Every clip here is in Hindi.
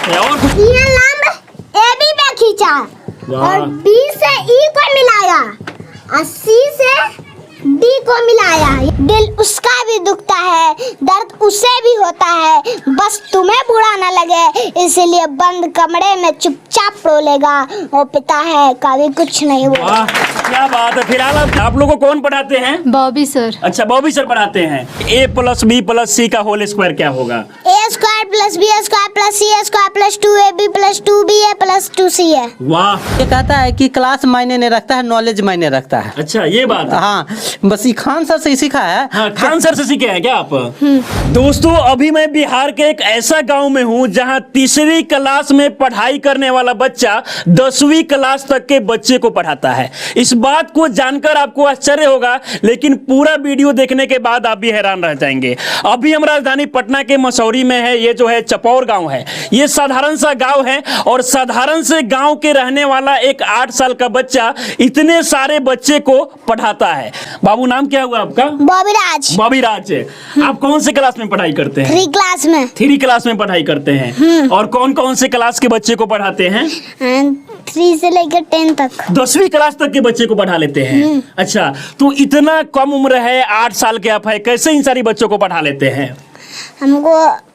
है। और ये लंब ए बी पे खींचा और बी से ई को मिलाया और सी से डी को मिलाया। दिल उसका भी दुखता है, दर्द उसे भी होता है, बस तुम्हें बुरा न लगे इसलिए बंद कमरे में चुपचाप रोलेगा। वो पिता है कभी कुछ नहीं बोला। क्या बात है। फिलहाल आप लोगों को कौन पढ़ाते हैं? Bobby sir. अच्छा, बॉबी सर पढ़ाते हैं। a plus B plus C का होल स्क्वायर क्या होगा? A square plus B square plus C square plus 2ab plus 2ba plus 2c है। वाह। ये कहता है कि क्लास मायने नहीं रखता है, नॉलेज मायने रखता है। अच्छा, ये बात है। हाँ, बस ये खान सर से ही सीखा है। हाँ, खान सर से सीखे हैं क्या आप? दोस्तों, अभी मैं बिहार के एक ऐसा गांव में हूं जहां तीसरी क्लास में पढ़ाई करने वाला बच्चा 10वीं क्लास तक के बच्चे को पढ़ाता है। इस बात को जानकर आपको आश्चर्य होगा, लेकिन पूरा वीडियो देखने के बाद आप भी हैरान रह जाएंगे। अभी हम राजधानी पटना के मसौरी में है। ये जो है चपौर गांव है। ये साधारण सा गांव है और साधारण से गांव के रहने वाला एक 8 साल का बच्चा इतने सारे बच्चे को पढ़ाता है। बाबू, नाम क्या हुआ आपका? बॉबी राज। बॉबी राज। आप कौन से क्लास में पढ़ाई करते हैं? 3 क्लास में। 3 क्लास में पढ़ाई करते हैं। और कौन कौन से क्लास के बच्चे को पढ़ाते हैं? 3 से लेकर 10 तक। 10वीं क्लास तक के बच्चे को पढ़ा लेते हैं। अच्छा, तो इतना कम उम्र है, 8 साल के आप है, कैसे इन सारी बच्चों को पढ़ा लेते हैं? हमको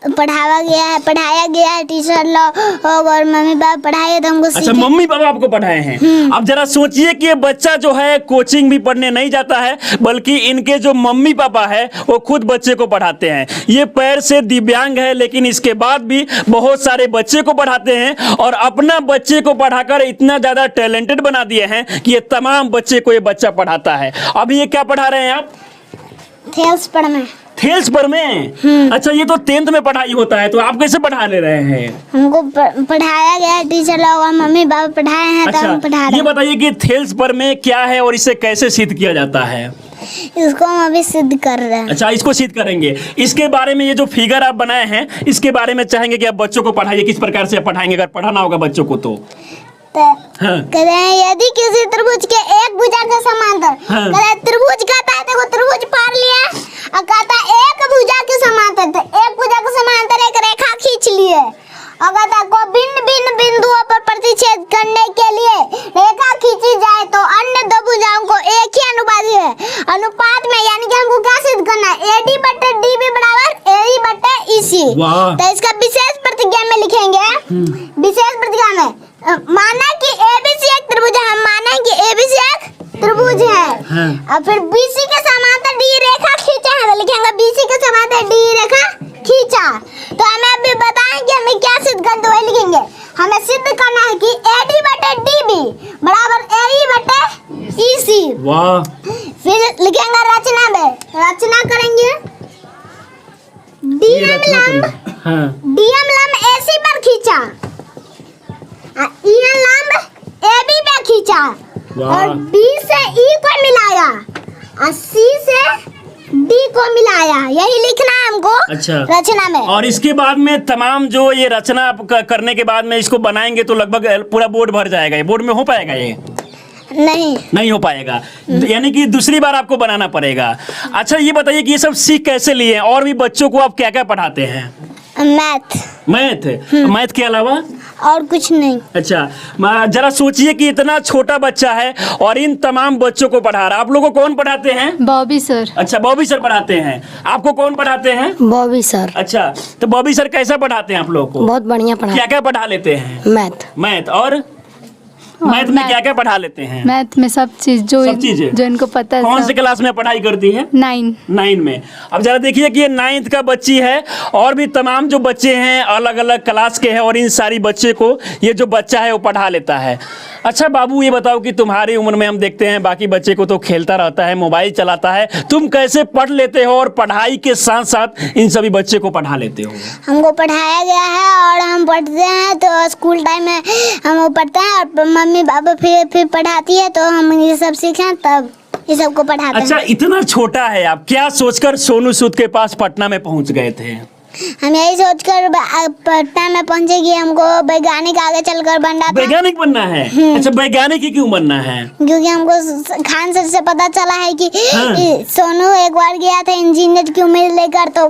पढ़ाया गया है टीचर लोग और मम्मी पापा पढ़ाए तो हमको अच्छा, मम्मी पापा आपको पढ़ाए हैं। अब जरा सोचिए कि ये बच्चा जो है कोचिंग भी पढ़ने नहीं जाता है, बल्कि इनके जो मम्मी पापा है वो खुद बच्चे को पढ़ाते हैं। ये पैर से दिव्यांग है, लेकिन इसके बाद भी बहुत सारे बच्चे को पढ़ाते हैं और अपना बच्चे को पढ़ाकर इतना ज्यादा टैलेंटेड बना दिए हैं कि ये तमाम बच्चे को ये बच्चा पढ़ाता है। अभी ये क्या पढ़ा रहे हैं आप? थेल्स पर में। थेल्स पर में? अच्छा, ये तो 10th में पढ़ाई होता है, तो आप कैसे पढ़ा ले रहे हैं? हमको पढ़ाया गया है टीचर लोग और मम्मी पापा पढ़ाए हैं। अच्छा, तो हम पढ़ा रहे ये बताइए कि थेल्स पर में क्या है और इसे कैसे सिद्ध किया जाता है? इसको हम अभी सिद्ध कर रहे हैं। अच्छा, इसको सिद्ध करेंगे। इसके बारे में ये जो फिगर आप बनाए हैं, इसके बारे में चाहेंगे कि आप बच्चों को पढ़ाइए। किस प्रकार से आप पढ़ाएंगे अगर पढ़ाना होगा बच्चों को तो? हाँ। यदि किसी त्रिभुज के एक भुजा के समांतर, हाँ। त्रिभुज कहता है, देखो त्रिभुज पार लिया और कहता है एक भुजा के समांतर, तो एक भुजा के समांतर एक रेखा खींच लिए और कहता को भिन्न भिन्न बिंदुओं पर प्रतिच्छेद करने के लिए रेखा खींची जाए तो अन्य 2 भुजाओं को एक ही अनुपात है अनुपात में, यानी कि हमको क्या सिद्ध करना है? AD बटे DB बराबर AE बटे EC। तो इसका विशेष प्रतिज्ञा में लिखेंगे। विशेष प्रतिज्ञा में माना कि ABC एक त्रिभुज है। हम माना कि ABC एक त्रिभुज है। और फिर BC के समांतर D रेखा खींचा है, तो लिखेंगे BC के समांतर D रेखा खींचा। तो हमें अभी बताएं कि हमें क्या सिद्ध करना है, वही लिखेंगे। हमें सिद्ध करना है कि AD बटे DB बराबर AE बटे EC। वाह। फिर लिखेंगे रचना में, रचना करेंगे। DM लंब AC पर खींचा, EN लंब AB पे खींचा और B से E को मिलाया और C से D को मिलाया। यही लिखना है हमको। अच्छा, रचना में। और इसके बाद में तमाम जो ये रचना आप करने के बाद में इसको बनाएंगे तो लगभग पूरा बोर्ड भर जाएगा। ये बोर्ड में हो पाएगा? ये नहीं हो पाएगा, यानी कि दूसरी बार आपको बनाना पड़ेगा। अच्छा, ये बताइए कि ये सब सीख कैसे लिए हैं और भी बच्चों को आप क्या क्या पढ़ाते हैं? मैथ के अलावा और कुछ नहीं। अच्छा, जरा सोचिए कि इतना छोटा बच्चा है और इन तमाम बच्चों को पढ़ा रहा है। आप लोगों को कौन पढ़ाते हैं? Bobby sir. अच्छा, बॉबी सर पढ़ाते हैं। आपको कौन पढ़ाते हैं? Bobby sir. अच्छा, तो बॉबी सर कैसा पढ़ाते हैं आप लोगों को? बहुत बढ़िया पढ़ा। क्या क्या पढ़ा लेते हैं? मैथ और मैथ में क्या क्या पढ़ा लेते हैं? मैथ में सब चीज जो इनको पता है। कौन से क्लास में पढ़ाई करती है? 9 में। अब जरा देखिए कि ये 9th का बच्ची है और भी तमाम जो बच्चे हैं अलग अलग क्लास के हैं और इन सारी बच्चे को ये जो बच्चा है वो पढ़ा लेता है। अच्छा बाबू, ये बताओ कि तुम्हारी उम्र में हम देखते हैं बाकी बच्चे को तो खेलता रहता है, मोबाइल चलाता है, तुम कैसे पढ़ लेते हो और पढ़ाई के साथ साथ इन सभी बच्चे को पढ़ा लेते हो? हमको पढ़ाया गया है और हम पढ़ते हैं, तो स्कूल टाइम में हम वो पढ़ते हैं और मम्मी पापा फिर पढ़ाती है, तो हम ये सब सीखें तब ये सबको पढ़ाते हैं। अच्छा, इतना छोटा है आप, क्या सोचकर सोनू सूद के पास पटना में पहुंच गए थे? हम यही सोचकर पटना में पहुंचे कि हमको वैज्ञानिक आगे चलकर बनना था। वैज्ञानिक बनना है? अच्छा, वैज्ञानिक ही क्यों बनना है? क्योंकि हमको खान सर से पता चला है कि हाँ। सोनू एक बार गया था इंजीनियर की उम्मीद लेकर, तो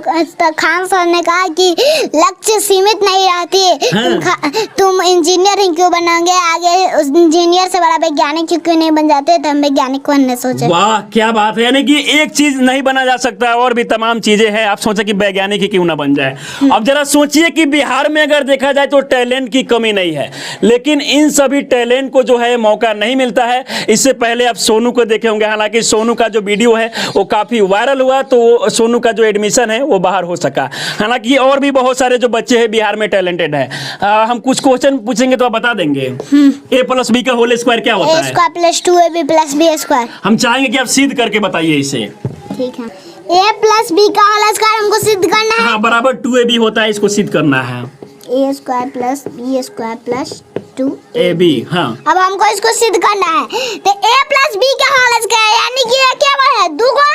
खान सर ने कहा कि लक्ष्य सीमित नहीं रहती, हाँ। तुम इंजीनियर ही क्यों बनोगे, आगे उस इंजीनियर से बड़ा वैज्ञानिक क्यों नहीं बन जाते, तो हम वैज्ञानिक बनने सोचे। वाह, क्या बात है। यानी कि एक चीज नहीं बना जा सकता, और भी तमाम चीजें हैं, आप सोचे कि वैज्ञानिक ही क्यों ना बन जाए। अब जरा सोचिए कि बिहार में अगर देखा जाए तो टैलेंट की कमी नहीं है, लेकिन इन सभी टैलेंट को जो है मौका नहीं मिलता है। इससे पहले आप सोनू को देखे होंगे, हालांकि सोनू का जो वीडियो है वो काफी वायरल हुआ, तो सोनू का जो एडमिशन है वो बाहर हो सका। हालांकि और भी बहुत सारे जो बच्चे हैं बिहार में टैलेंटेड है। हम कुछ क्वेश्चन पूछेंगे तो आप बता देंगे। a + b का होल स्क्वायर क्या होता है? a² + 2ab + b²। हम चाहेंगे कि आप सिद्ध करके बताइए इसे। ठीक है, a + b का होल स्क्वायर हमको सिद्ध करना है। हाँ, बराबर 2ab होता है, इसको सिद्ध करना है। a² + b² + 2ab। हाँ, अब हमको इसको सिद्ध करना है, तो a + b का होल स्क्वायर यानी कि ये क्या है, दूगो,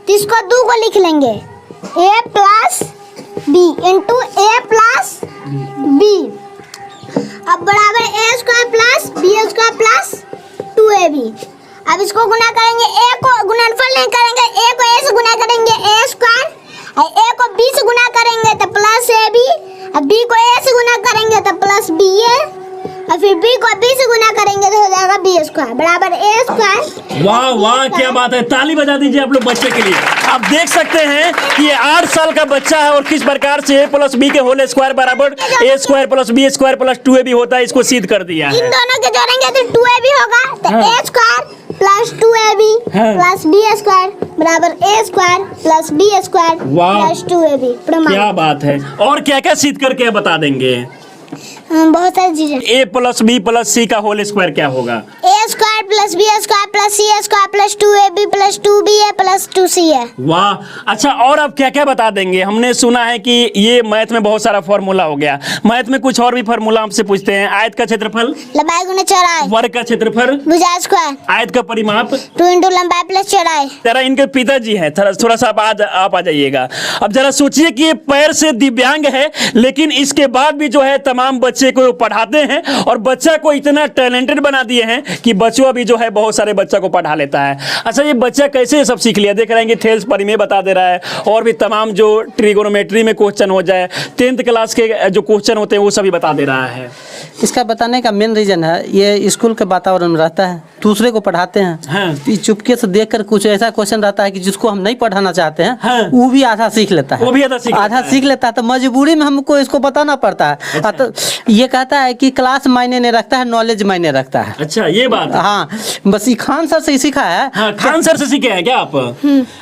तो इसको दूगो लिख लेंगे, a + b into a + b, अब बराबर a² + b² + 2ab। अब इसको गुना करेंगे, a को गुणनफल नहीं करेंगे, a को a से गुना करेंगे a², और a को b से गुना करेंगे तो +ab, अब b को a से गुना करेंगे तो +ba, और फिर b को b से गुना करेंगे तो हो जाएगा b² बराबर a²। वाह वाह, क्या बात है। ताली बजा दीजिए आप लोग बच्चे के लिए। आप देख सकते हैं कि ये 8 साल का बच्चा है और किस प्रकार से a + b के होल स्क्वायर बराबर a² + b² + 2ab होता है, इसको सिद्ध कर दिया इन है। दोनों के जोड़ेंगे तो 2ab होगा, तो हाँ। a² + 2ab हाँ। + b² बराबर a² + b² वाह। + 2ab प्रमाण। क्या बात है। और क्या क्या सिद्ध करके आप बता देंगे? बहुत सारी चीजें। a + b + c का होल स्क्वायर क्या होगा? a² + b² + c² + 2ab + 2ba + 2c है। वाह। अच्छा, और आप क्या क्या बता देंगे? हमने सुना है कि ये मैथ में बहुत सारा फॉर्मूला हो गया, मैथ में कुछ और भी फॉर्मूला हमसे पूछते हैं। आयत का क्षेत्रफल, लंबाई गुना चौड़ाई, वर्ग का क्षेत्रफल, भुजा स्क्वायर, आयत का परिमाप। 2 × लंबाई + चौड़ाई। जरा इनके पिताजी हैं, थोड़ा सा आप आ जाइएगा। अब जरा सोचिए कि ये पैर से दिव्यांग है, लेकिन इसके बाद भी जो है तमाम बच्चे को पढ़ाते हैं और बच्चा को इतना टैलेंटेड बना दिए हैं कि बच्चों भी जो है बहुत सारे बच्चा को पढ़ा लेता है। अच्छा, ये बच्चा कैसे ये सब सीख लिया? देख रहे हैं कि थेल्स परिमेय बता दे रहा है, और भी तमाम जो ट्रिगोनोमेट्री में क्वेश्चन हो जाए, 10th क्लास के जो क्वेश्चन होते हैं वो सभी बता दे रहा है। इसका बताने का मेन रीजन है ये स्कूल के वातावरण में रहता है, दूसरे को पढ़ाते हैं। हाँ। चुपके से देखकर कुछ ऐसा क्वेश्चन रहता है कि जिसको हम नहीं पढ़ाना चाहते हैं, हाँ। वो भी आधा सीख लेता है, वो भी आधा सीख लेता है। तो मजबूरी में हमको इसको बताना पड़ता है। अच्छा। तो ये कहता है कि क्लास मायने नहीं रखता है, नॉलेज मायने रखता है। अच्छा, ये बात है। हाँ, बस ये खान सर से ही सीखा है। हाँ, खान सर से सीखे हैं क्या आप?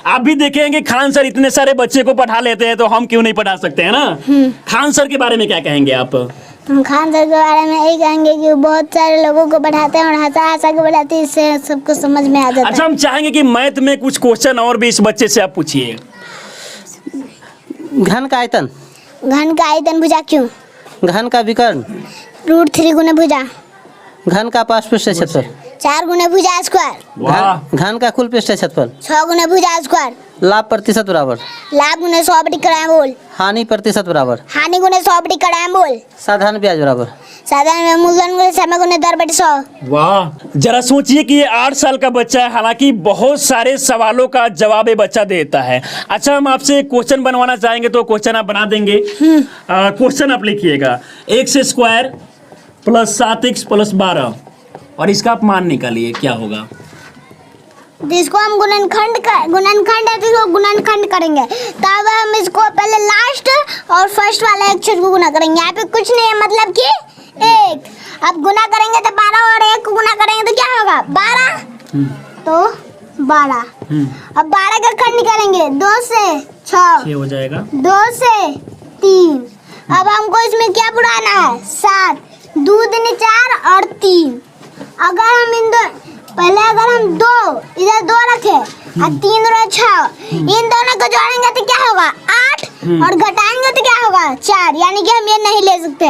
आप भी देखेंगे खान सर इतने सारे बच्चे को पढ़ा लेते हैं, तो हम क्यों नहीं पढ़ा सकते हैं ना? खान सर के बारे में क्या कहेंगे आप? हम खान सर के बारे में यही कहेंगे कि वो बहुत सारे लोगों को पढ़ाते हैं और हंसा के पढ़ाते हैं, इससे सबको समझ में आ जाता है। अच्छा, हम चाहेंगे कि मैथ में कुछ क्वेश्चन और भी इस बच्चे से आप पूछिए। घन का आयतन, घन का आयतन भुजा क्यों, घन का विकर्ण, √3 गुना भुजा, घन का पार्श्व पृष्ठीय क्षेत्रफल, 4 गुना भुजा स्क्वायर, वाह। घन का कुल पृष्ठीय क्षेत्रफल, 6 गुना भुजा स्क्वायर, लाभ प्रतिशत बराबर, लाभ गुना 100/100 बोल, हानि प्रतिशत बराबर, हानि गुना 100/100 बोल, साधारण ब्याज बराबर, साधारण मूलधन गुना समय गुना दर/100। वाह। जरा सोचिए कि ये 8 साल का बच्चा है, हालांकि बहुत सारे सवालों का जवाब ये बच्चा देता है। अच्छा, हम आपसे क्वेश्चन बनवाना चाहेंगे तो क्वेश्चन आप बना देंगे? क्वेश्चन आप लिखिएगा, x² + 7x + 12, और इसका आप मान निकालिए क्या होगा। जिसको हम गुणनखंड है तो इसको गुणनखंड करेंगे, तब हम इसको पहले लास्ट और फर्स्ट वाले अक्षर को गुना करेंगे। यहाँ पे कुछ नहीं है, मतलब कि 1। अब गुना करेंगे तो 12 और 1 को गुना करेंगे तो क्या होगा, 12, तो 12। अब 12 का खंड करेंगे, 2 से 6 हो जाएगा, 2 से 3। अब हमको इसमें क्या बुलाना है, 7, 2 दूनी 4 और 3। अगर हम अगर हम 2 इधर 2 रखे और 3 और 6, इन दोनों को जोड़ेंगे तो क्या होगा, 8, और घटाएंगे तो क्या होगा, 4, यानी कि हम ये नहीं ले सकते।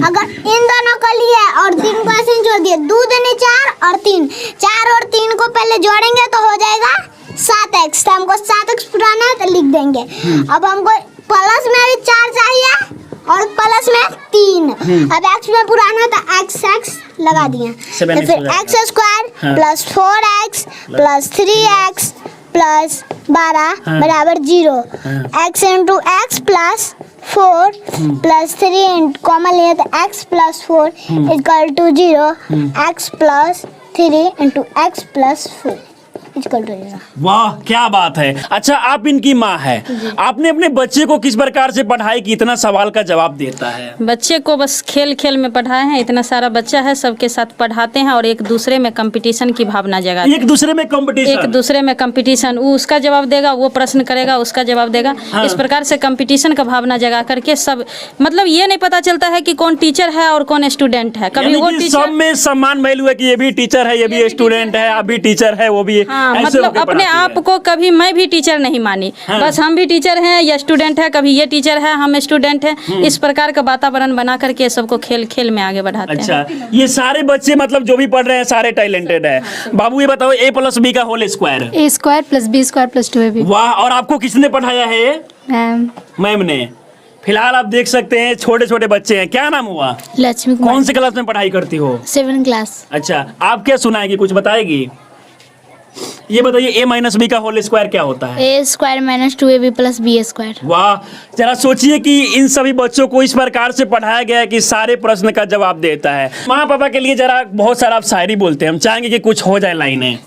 अगर इन दोनों को लिए और 3 को ऐसे ही जोड़ दिए, 2 दूनी 4 और 3, 4 और 3 को पहले जोड़ेंगे तो हो जाएगा 7x, तो हमको 7x पुराना है तो लिख देंगे। अब हमको प्लस में भी 4 चाहिए और प्लस में 3। अब x में पुराना था x लगा दिया, तो फिर x square plus 4x plus 3x plus 12 बराबर 0। x into x plus 4 plus 3 common लिया तो x plus 4 equal to 0। x plus 3 into x plus 4 equal to 0। वाह क्या बात है। अच्छा आप इनकी माँ है, आपने अपने बच्चे को किस प्रकार से पढ़ाई कि इतना सवाल का जवाब देता है? बच्चे को बस खेल खेल में पढ़ाए हैं। इतना सारा बच्चा है, सबके साथ पढ़ाते हैं और एक दूसरे में कंपटीशन की भावना जगाते हैं। एक दूसरे में कंपटीशन, वो उसका जवाब देगा, वो प्रश्न करेगा, उसका जवाब देगा। इस प्रकार से कंपटीशन का भावना जगा करके सब, मतलब ये नहीं पता चलता है कि कौन टीचर है और कौन स्टूडेंट है। कभी वो टीचर सब में सम्मान वैल्यू है कि ये भी टीचर है, ये भी स्टूडेंट है, आप भी टीचर है, वो भी। हाँ, मतलब अपने आप को कभी मैं भी टीचर नहीं मानी। हाँ। बस हम भी टीचर हैं या स्टूडेंट है, कभी ये टीचर है हम स्टूडेंट हैं। इस प्रकार का वातावरण बना करके सबको खेल खेल में आगे बढ़ाते हैं। अच्छा, ये सारे बच्चे मतलब जो भी पढ़ रहे हैं सारे टैलेंटेड है। बाबू ये बताओ a प्लस बी का whole square? a square plus b square plus 2ab। वाह, और आपको किसने पढ़ाया है? मैम ने। फिलहाल आप देख सकते हैं छोटे छोटे बच्चे हैं। क्या नाम हुआ? लक्ष्मी कुमार। कौन से क्लास में पढ़ाई करती हो? 7th class. अच्छा, आप क्या सुनाएगी, कुछ बताएगी? ये बताइए a माइनस बी का होल स्क्वायर क्या होता है? a square minus 2ab plus b square. वाह, जरा सोचिए कि इन सभी बच्चों को इस प्रकार से पढ़ाया गया है कि सारे प्रश्न का जवाब देता है। माँ पापा के लिए जरा बहुत सारा आप शायरी बोलते हैं, हम चाहेंगे कि कुछ हो जाए लाइनें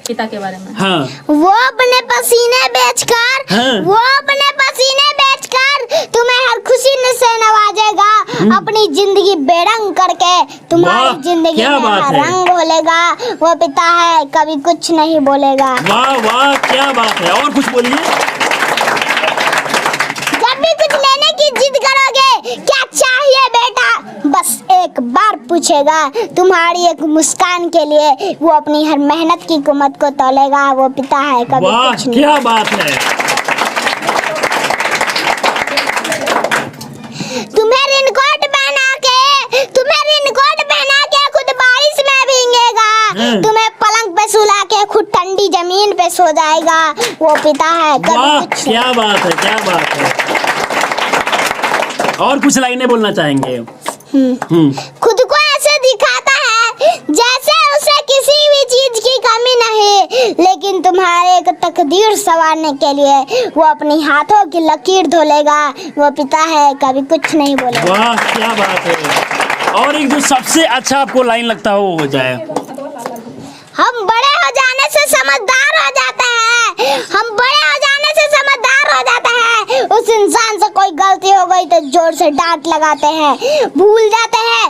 पिता के बारे में। हाँ। वो अपने पसीने बेचकर, हाँ। वो अपने पसीने बेचकर तुम्हें हर खुशी से नवाजेगा। अपनी जिंदगी बेरंग करके तुम्हारी जिंदगी में हर रंग घोलेगा। वो पिता है कभी कुछ नहीं बोलेगा। वाह वाह क्या बात है। और कुछ बोलिए। जब भी कुछ लेने की जिद करोगे, क्या चाहिए बेटा, बस एक बार पूछेगा। तुम्हारी एक मुस्कान के लिए वो अपनी हर मेहनत की कीमत को तोलेगा। वो पिता है कभी कुछ नहीं। क्या बात है। तुम्हें रेनकोट पहना के खुद बारिश में भीगेगा। तुम्हें पलंग पे सुला के खुद ठंडी जमीन पे सो जाएगा। वो पिता है कभी कुछ नहीं। क्या बात है, क्या बात है। और कुछ लाइनें बोलना चाहेंगे? खुद को ऐसे दिखाता है जैसे उसे किसी भी चीज की कमी नहीं, लेकिन तुम्हारे एक तकदीर संवारने के लिए वो अपनी हाथों की लकीर धोलेगा। वो पिता है कभी कुछ नहीं बोलेगा। वाह क्या बात है। और एक जो सबसे अच्छा आपको लाइन लगता हो वो हो जाए। हम बड़े हो जाने से समझदार हो जाते हैं। हम बड़े हो जाने से समझदार हो जाते हैं। उस इंसान से कोई गलती हो गई तो जोर से डांट लगाते हैं। भूल जाते हैं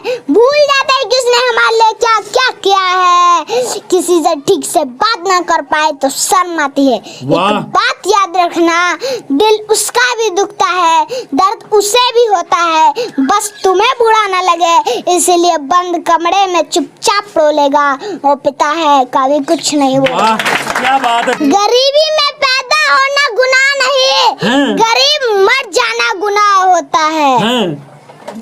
कि उसने हमारे लिए क्या क्या किया है। किसी से ठीक से बात ना कर पाए तो शर्म आती है। एक बात याद रखना, दिल उसका भी दुखता है, दर्द उसे भी होता है, बस तुम्हें बुरा ना लगे इसीलिए बंद कमरे में चुपचाप रोलेगा। वो पिता है कभी कुछ नहीं बोलेगा। क्या बात है। गरीबी में पैदा होना गुनाह नहीं, गरीब मर जाना गुनाह होता है।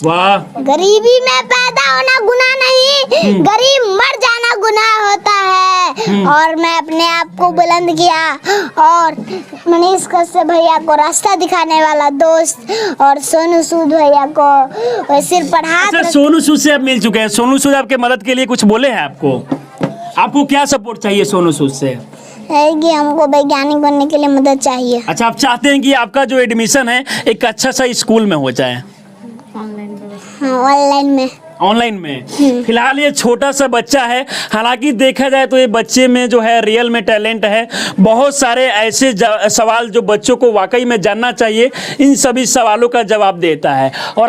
वाह। गरीबी में पैदा होना गुनाह नहीं, गरीब मर जाना गुनाह होता है। और मैं अपने आप को बुलंद किया और मनीष कश्यप भैया को रास्ता दिखाने वाला दोस्त और सोनू सूद भैया को सिर पर हाथ। अच्छा, सोनू सूद से आप मिल चुके हैं। सोनू सूद आपके मदद के लिए कुछ बोले हैं आपको क्या सपोर्ट चाहिए सोनू सूद से? है कि हमको वैज्ञानिक बनने के लिए मदद चाहिए। अच्छा, आप चाहते हैं कि आपका जो एडमिशन है एक अच्छा सा स्कूल में हो जाए? ऑनलाइन में। फिलहाल ये छोटा सा बच्चा है, हालांकि देखा जाए तो ये बच्चे में जो है रियल में टैलेंट है। बहुत सारे ऐसे सवाल जो बच्चों को वाकई में जानना चाहिए, इन सभी सवालों का जवाब देता है। और